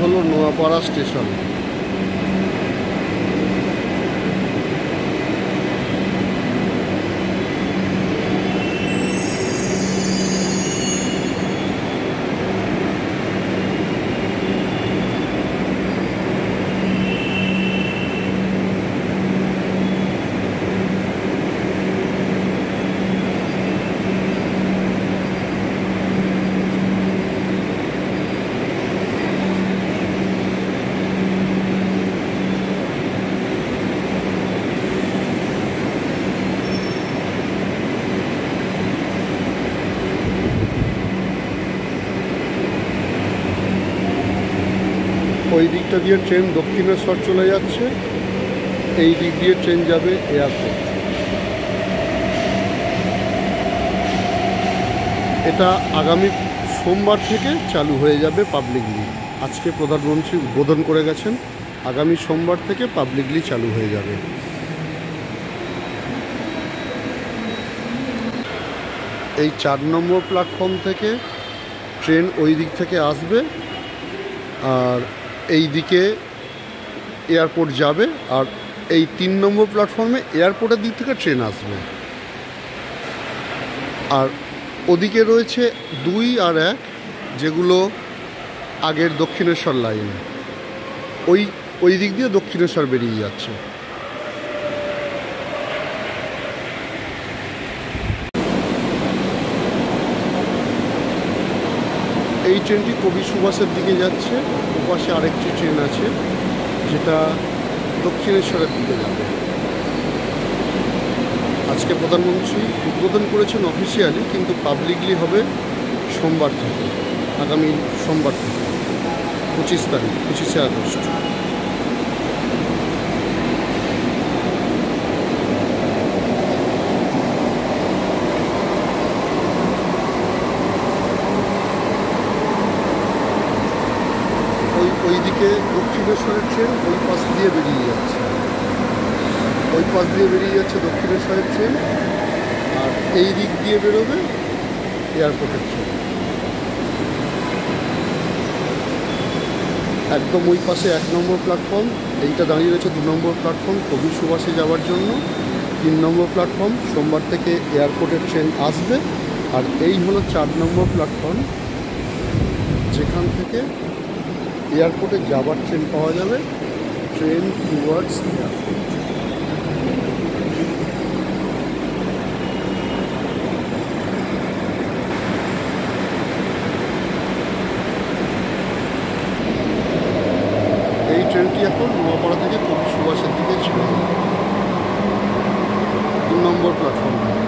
হলো নোয়াপাড়া স্টেশন। ওই দিকটা দিয়ে ট্রেন দক্ষিণেশ্বর চলে যাচ্ছে, এই দিক দিয়ে ট্রেন যাবে এয়ারপোর্ট। এটা আগামী সোমবার থেকে চালু হয়ে যাবে পাবলিকলি। আজকে প্রধানমন্ত্রী উদ্বোধন করে গেছেন, আগামী সোমবার থেকে পাবলিকলি চালু হয়ে যাবে। এই 4 নম্বর প্ল্যাটফর্ম থেকে ট্রেন ওই দিক থেকে আসবে আর এই দিকে এয়ারপোর্ট যাবে, আর এই 3 নম্বর প্ল্যাটফর্মে এয়ারপোর্টের দিক থেকে ট্রেন আসবে। আর ওদিকে রয়েছে 2 আর 1, যেগুলো আগের দক্ষিণেশ্বর লাইন, ওই দিক দিয়ে দক্ষিণেশ্বর বেরিয়ে যাচ্ছে। এই ট্রেনটি কবি সুভাষের দিকে যাচ্ছে, ওপাশে আরেকটি ট্রেন আছে যেটা দক্ষিণেশ্বরের দিকে যাবে। আজকে প্রধানমন্ত্রী উদ্বোধন করেছেন অফিসিয়ালি, কিন্তু পাবলিকলি হবে সোমবার থেকে, আগামী সোমবার থেকে 25 তারিখ, 25শে আগস্ট। ওইদিকে দক্ষিণেশ্বরের ট্রেন ওই পাশ দিয়ে বেরিয়ে যাচ্ছে, দক্ষিণেশ্বরের ট্রেন, আর এই দিক দিয়ে বেরোবে এয়ারপোর্টের ট্রেন। একদম ওই পাশে 1 নম্বর প্ল্যাটফর্ম, এইটা দাঁড়িয়ে রয়েছে 2 নম্বর প্ল্যাটফর্ম কবি সুভাষে যাওয়ার জন্য। 3 নম্বর প্ল্যাটফর্ম, সোমবার থেকে এয়ারপোর্টের ট্রেন আসবে। আর এই হলো 4 নম্বর প্ল্যাটফর্ম, যেখান থেকে এয়ারপোর্টে যাবার ট্রেন পাওয়া যাবে, ট্রেন টুয়ার্ডস এয়ারপোর্ট। এই ট্রেনটি এখন নোয়াপাড়া থেকে কবি সুভাষের দিকে ছিল 2 নম্বর প্ল্যাটফর্মে।